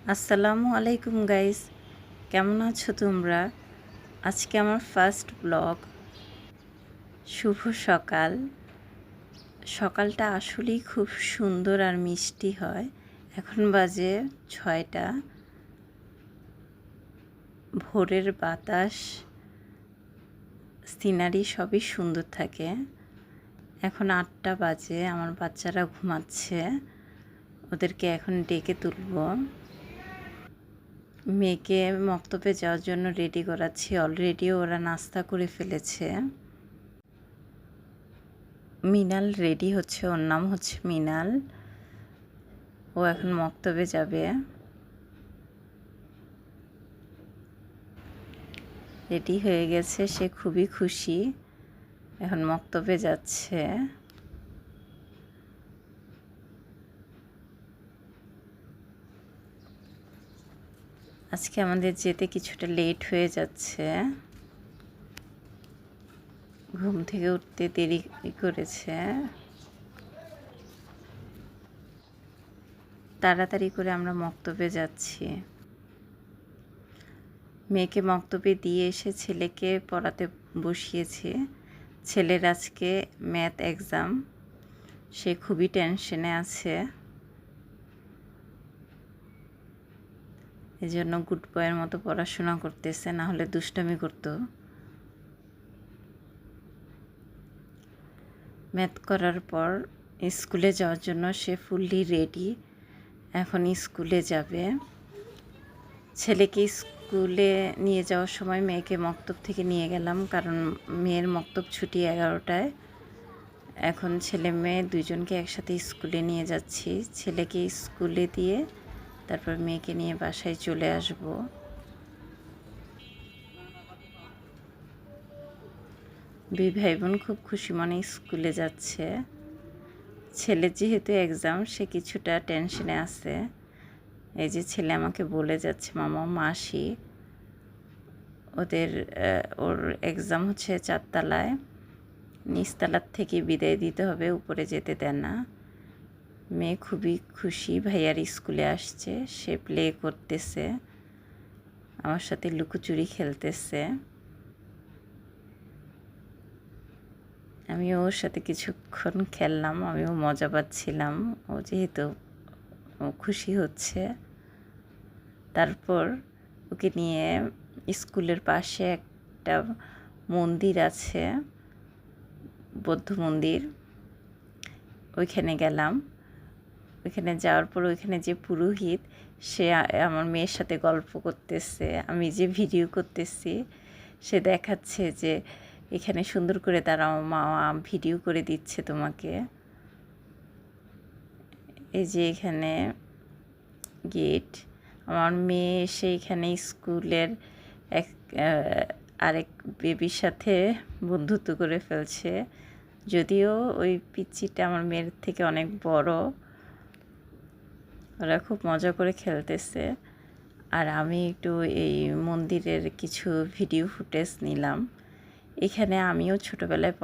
আসসালামু আলাইকুম গাইস, কেমন আছো তোমরা? আজকে আমার ফার্স্ট ব্লগ। শুভ সকাল। সকালটা আসলেই খুব সুন্দর আর মিষ্টি হয়। এখন বাজে 6টা। ভোরের বাতাস, সিনারি সবই সুন্দর থাকে। এখন 8টা বাজে, আমার বাচ্চারা ঘুমাচ্ছে। ওদেরকে এখন ডেকে তুলব। মেয়েকে মক্তবে যাওয়ার জন্য রেডি করাচ্ছি। অলরেডি ওরা নাস্তা করে ফেলেছে। মিনাল রেডি হচ্ছে, ওর নাম হচ্ছে মিনাল। ও এখন মক্তবে যাবে। রেডি হয়ে গেছে, সে খুবই খুশি। এখন মক্তবে যাচ্ছে। আজকে আমাদের যেতে কিছুটা লেট হয়ে যাচ্ছে। ঘুম থেকে উঠতে দেরি করেছে। তাড়াতাড়ি করে আমরা মক্তবে যাচ্ছি। মেয়েকে মক্তবে দিয়ে এসে ছেলেকে পড়াতে বসিয়েছি। ছেলের আজকে ম্যাথ এক্সাম, সে খুবই টেনশনে আছে। এই জন্য গুড বয়ের মতো পড়াশোনা করতেছে, না হলে দুষ্টামি করতো। ম্যাথ করার পর স্কুলে যাওয়ার জন্য সে ফুললি রেডি। এখন স্কুলে যাবে। ছেলেকে স্কুলে নিয়ে যাওয়ার সময় মেয়েকে মক্তব থেকে নিয়ে গেলাম, কারণ মেয়ের মক্তব ছুটি 11টায়। এখন ছেলে মেয়ে দুজনকে একসাথে স্কুলে নিয়ে যাচ্ছি। ছেলেকে স্কুলে দিয়ে তারপর মেয়েকে নিয়ে বাসায় চলে আসব। দুই ভাই বোন খুব খুশি মনে স্কুলে যাচ্ছে। ছেলের যেহেতু এক্সাম, সে কিছুটা টেনশনে আছে। এই যে ছেলে আমাকে বলে যাচ্ছে, মামা মাসি ওর এক্সাম হচ্ছে 4তলায়, নিচতলার থেকে বিদায় দিতে হবে, উপরে যেতে দেন না। মেয়ে খুবই খুশি ভাইয়ার স্কুলে আসছে। সে প্লে করতেছে, আমার সাথে লুকোচুরি খেলতেছে। আমিও ওর সাথে কিছুক্ষণ খেললাম, আমিও মজা পাচ্ছিলাম। ও যেহেতু খুশি হচ্ছে। তারপর ওকে নিয়ে স্কুলের পাশে একটা মন্দির আছে, বৌদ্ধ মন্দির, ওইখানে গেলাম। ওইখানে যাওয়ার পর ওইখানে যে পুরোহিত, সে আমার মেয়ের সাথে গল্প করতেছে। আমি যে ভিডিও করতেছি, সে দেখাচ্ছে যে এখানে সুন্দর করে দাঁড়াও মা, ভিডিও করে দিচ্ছে তোমাকে। এই যে এখানে গেট। আমার মেয়ে এসে এখানে স্কুলের এক আরেক বেবির সাথে বন্ধুত্ব করে ফেলছে। যদিও ওই পিচ্চিটা আমার মেয়ের থেকে অনেক বড়। ওরা খুব মজা করে খেলতেছে। আর আমি একটু এই মন্দিরের কিছু ভিডিও ফুটেজ নিলাম। এখানে আমিও ছোটোবেলায়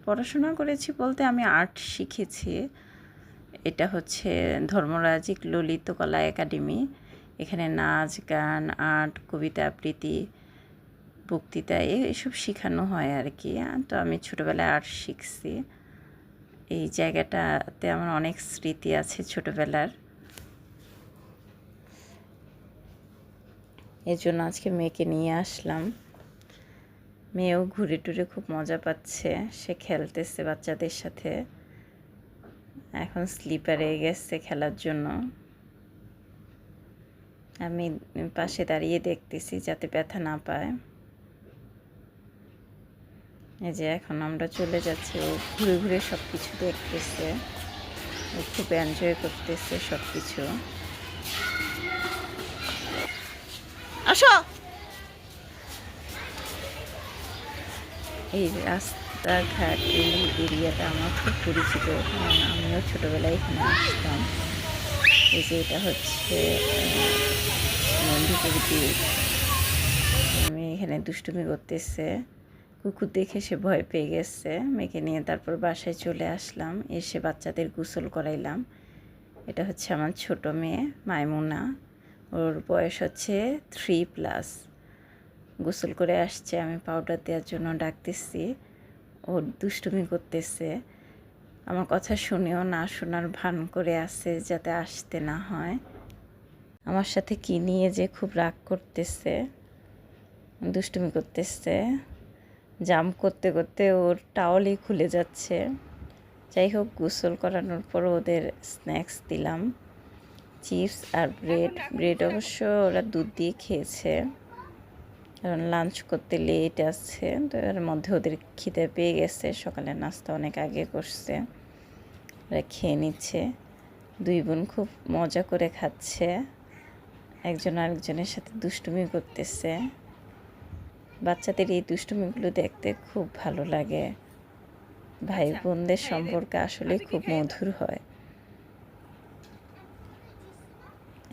পড়াশোনা করেছি বলতে আমি আর্ট শিখেছি। এটা হচ্ছে ধর্মরাজিক ললিতকলা একাডেমি। এখানে নাচ, গান, আর্ট, কবিতা আবৃত্তি, বক্তৃতা এসব শেখানো হয় আর কি। তো আমি ছোটোবেলায় আর্ট শিখছি। এই জায়গাটাতে আমার অনেক স্মৃতি আছে ছোটোবেলার। এর জন্য আজকে মেয়েকে নিয়ে আসলাম। মেয়েও ঘুরে টুরে খুব মজা পাচ্ছে, সে খেলতেছে বাচ্চাদের সাথে। এখন স্লিপারে গেছে খেলার জন্য। আমি পাশে দাঁড়িয়ে দেখতেছি যাতে ব্যথা না পায়। এই যে এখন আমরা চলে যাচ্ছি। ও ঘুরে ঘুরে সব কিছু দেখতেছে, ও খুব এনজয় করতেছে সব কিছু। আসো। এই রাস্তাঘাট, এই এরিয়াটা আমার খুব পরিচিত, কারণ আমিও ছোটোবেলায় এখানে আসতাম। এই যে এটা হচ্ছে মন্দিরের গেট। আমি এখানে দুষ্টুমি করতেছে, কুকুর দেখে সে ভয় পেয়ে গেছে। মেয়েকে নিয়ে তারপর বাসায় চলে আসলাম। এসে বাচ্চাদের গোসল করাইলাম। এটা হচ্ছে আমার ছোট মেয়ে মাইমুনা, ওর বয়স হচ্ছে 3+। গোসল করে আসছে, আমি পাউডার দেওয়ার জন্য ডাকতেছি, ও দুষ্টুমি করতেছে। আমার কথা শুনেও না শোনার ভান করে আছে যাতে আসতে না হয়। আমার সাথে কি নিয়ে যে খুব রাগ করতেছে, দুষ্টুমি করতেছে। জাম্প করতে করতে ওর টাওয়ালই খুলে যাচ্ছে। যাই হোক, গোসল করানোর পর ওদের স্ন্যাক্স দিলাম, চিপস আর ব্রেড অবশ্য ওরা দুধ দিয়ে খেয়েছে, কারণ লাঞ্চ করতে লেট আছে। তো এর মধ্যে ওদের খিদে পেয়ে গেছে, সকালের নাস্তা অনেক আগে করছে, ওরা খেয়ে নিচ্ছে। দুই বোন খুব মজা করে খাচ্ছে, একজন আরেকজনের সাথে দুষ্টুমি করতেছে। বাচ্চাদের এই দুষ্টুমিগুলো দেখতে খুব ভালো লাগে। ভাই বোনদের সম্পর্ক আসলে খুব মধুর হয়।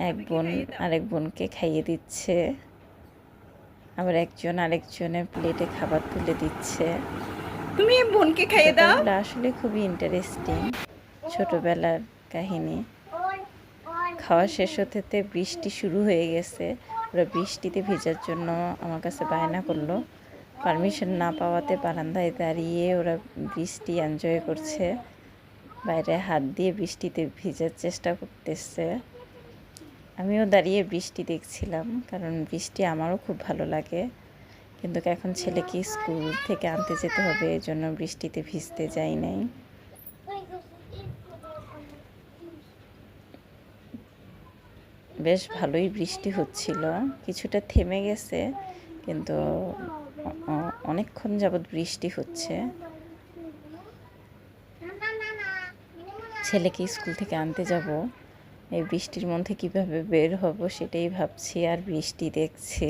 এক বোন আরেক বোনকে খাইয়ে দিচ্ছে, আবার একজন আরেকজনের প্লেটে খাবার তুলে দিচ্ছে। তুমি বোনকে খাইয়ে দাও। ব্যাপারগুলো আসলে খুবই ইন্টারেস্টিং, ছোটবেলার কাহিনী। খাওয়া শেষ হতে বৃষ্টি শুরু হয়ে গেছে। ওরা বৃষ্টিতে ভেজার জন্য আমার কাছে বায়না করলো। পারমিশন না পাওয়াতে বারান্দায় দাঁড়িয়ে ওরা বৃষ্টি এনজয় করছে, বাইরে হাত দিয়ে বৃষ্টিতে ভেজার চেষ্টা করতেছে। আমিও দাঁড়িয়ে বৃষ্টি দেখছিলাম, কারণ বৃষ্টি আমারও খুব ভালো লাগে। কিন্তু এখন ছেলেকে স্কুল থেকে আনতে যেতে হবে, এই জন্য বৃষ্টিতে ভিজতে যাই নাই। বেশ ভালোই বৃষ্টি হচ্ছিল, কিছুটা থেমে গেছে, কিন্তু অনেকক্ষণ যাবৎ বৃষ্টি হচ্ছে। ছেলেকে স্কুল থেকে আনতে যাব, এই বৃষ্টির মধ্যে কিভাবে বের হব সেটাই ভাবছি, আর বৃষ্টি দেখছি।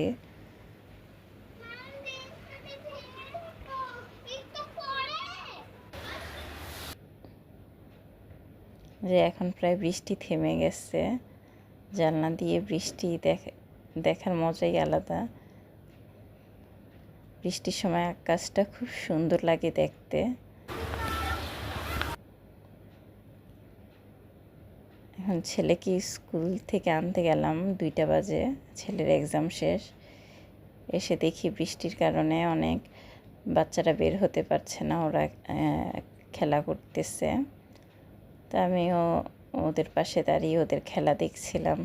যে এখন প্রায় বৃষ্টি থেমে গেছে, জানলা দিয়ে বৃষ্টি দেখার মজাই আলাদা। বৃষ্টির সময় আকাশটা খুব সুন্দর লাগে দেখতে। এখন ছেলেকে স্কুল থেকে আনতে গেলাম, 2টা বাজে, ছেলের এক্সাম শেষ। এসে দেখি বৃষ্টির কারণে অনেক বাচ্চারা বের হতে পারছে না, ওরা খেলা করতেছে। তা আমিও ওদের পাশে দাঁড়িয়ে ওদের খেলা দেখছিলাম।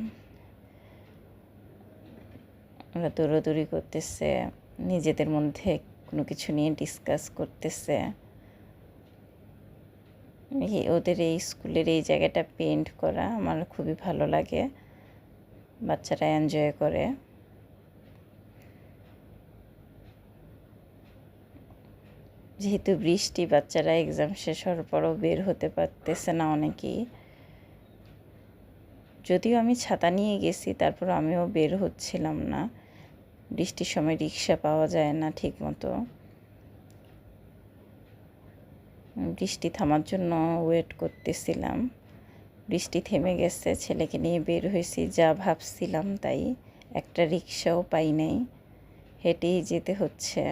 ওরা দৌড়াদৌড়ি করতেছে, নিজেদের মধ্যে কোনো কিছু নিয়ে ডিসকাস করতেছে। ওদের এই স্কুলের এই জায়গাটা পেইন্ট করা আমার খুবই ভালো লাগে, বাচ্চারা এনজয় করে। যেহেতু বৃষ্টি, বাচ্চারা এক্সাম শেষ হওয়ার পরও বের হতে পারতেছে না অনেকেই। যদিও আমি ছাতা নিয়ে গেছি, তারপর আমিও বের হচ্ছিলাম না। বৃষ্টির সময় রিক্সা পাওয়া যায় না ঠিক মতো। বৃষ্টি থামার জন্য ওয়েট করতেছিলাম। বৃষ্টি থেমে গেছে, ছেলেকে নিয়ে বের হয়েছি, যা ভাবছিলাম তাই। একটা রিক্সাও পাই নাই, হেঁটেই যেতে হচ্ছে।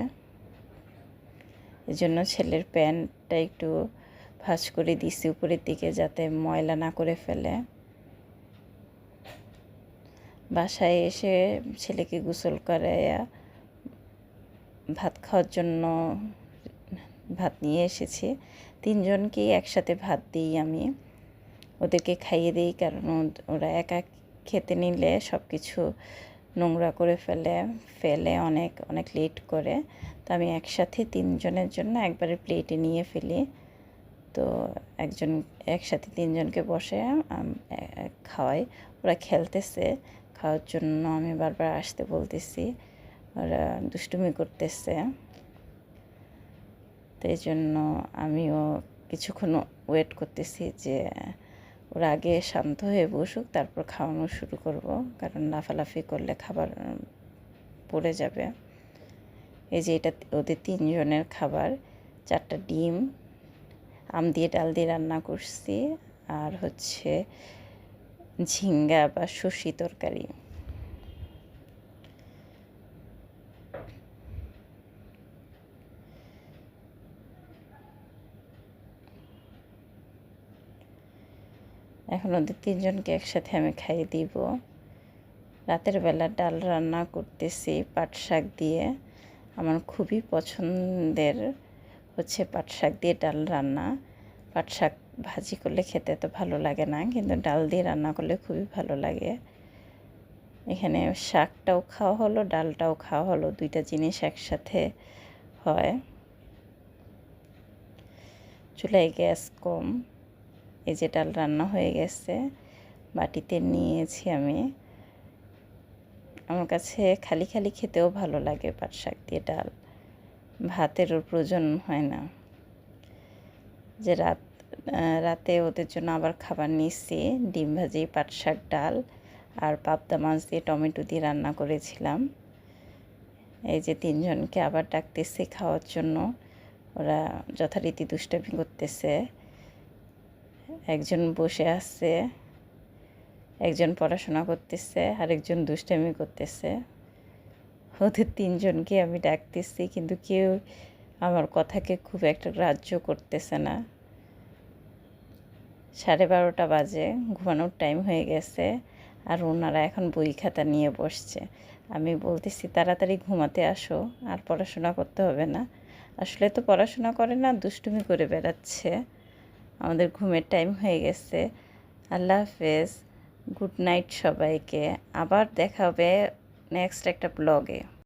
এজন্য ছেলের প্যান্টটা একটু ভাঁজ করে দিছি উপরের দিকে, যাতে ময়লা না করে ফেলে। বাসায় এসে ছেলেকে গোসল করাইয়া ভাত খাওয়ার জন্য ভাত নিয়ে এসেছি। 3জনকেই একসাথে ভাত দিই আমি, ওদেরকে খাইয়ে দিই, কারণ ওরা একা খেতে নিলে সব কিছু নোংরা করে ফেলে অনেক অনেক লেট করে। তো আমি একসাথে 3জনের জন্য একবারে প্লেটে নিয়ে ফেলি। তো একসাথে 3জনকে বসে খাওয়াই। ওরা খেলতেছে, খাওয়ার জন্য আমি বারবার আসতে বলতেছি, ওরা দুষ্টুমি করতেছে। তো এই জন্য আমিও কিছুক্ষণ ওয়েট করতেছি যে ওরা আগে শান্ত হয়ে বসুক, তারপর খাওয়ানো শুরু করব, কারণ লাফালাফি করলে খাবার পড়ে যাবে। এই যে এটা ওদের 3জনের খাবার, 4টা ডিম, আম দিয়ে ডাল দিয়ে রান্না করছি, আর হচ্ছে ঝিঙ্গা বা শসি তরকারি। এখন ওদের তিনজনকে একসাথে আমি খাইয়ে দিব। রাতের বেলা ডাল রান্না করতেছি পাট শাক দিয়ে। আমার খুবই পছন্দের হচ্ছে পাট শাক দিয়ে ডাল রান্না। পাট শাক ভাজি করলে খেতে তো ভালো লাগে না, কিন্তু ডাল দিয়ে রান্না করলে খুবই ভালো লাগে। এখানে শাকটাও খাওয়া হলো, ডালটাও খাওয়া হলো, দুইটা জিনিস একসাথে হয়। চুলায় গ্যাস কম। এই যে ডাল রান্না হয়ে গেছে, বাটিতে নিয়েছি আমি। আমার কাছে খালি খালি খেতেও ভালো লাগে পাট শাক দিয়ে ডাল, ভাতেরও প্রয়োজন হয় না। যে রাতে ওদের জন্য আবার খাবার নিচ্ছি, ডিম ভাজি, পাট শাক, ডাল আর পাবদা মাছ দিয়ে টমেটো দিয়ে রান্না করেছিলাম। এই যে তিনজনকে আবার ডাকতেছি খাওয়ার জন্য। ওরা যথারীতি দুষ্টামি করতেছে। একজন বসে আছে, একজন পড়াশোনা করতেছে, আরেকজন দুষ্টামি করতেছে। ওদের তিনজনকে আমি ডাকতেছি, কিন্তু কেউ আমার কথাকে খুব একটা গ্রাহ্য করতেছে না। 12:30 বাজে, ঘুমানোর টাইম হয়ে গেছে, আর ওনারা এখন বই খাতা নিয়ে বসছে। আমি বলতেছি তাড়াতাড়ি ঘুমাতে আসো, আর পড়াশোনা করতে হবে না। আসলে তো পড়াশোনা করে না, দুষ্টুমি করে বেড়াচ্ছে। আমাদের ঘুমের টাইম হয়ে গেছে। আল্লাহ হাফেজ, গুড নাইট সবাইকে। আবার দেখা হবে নেক্সট একটা ব্লগে।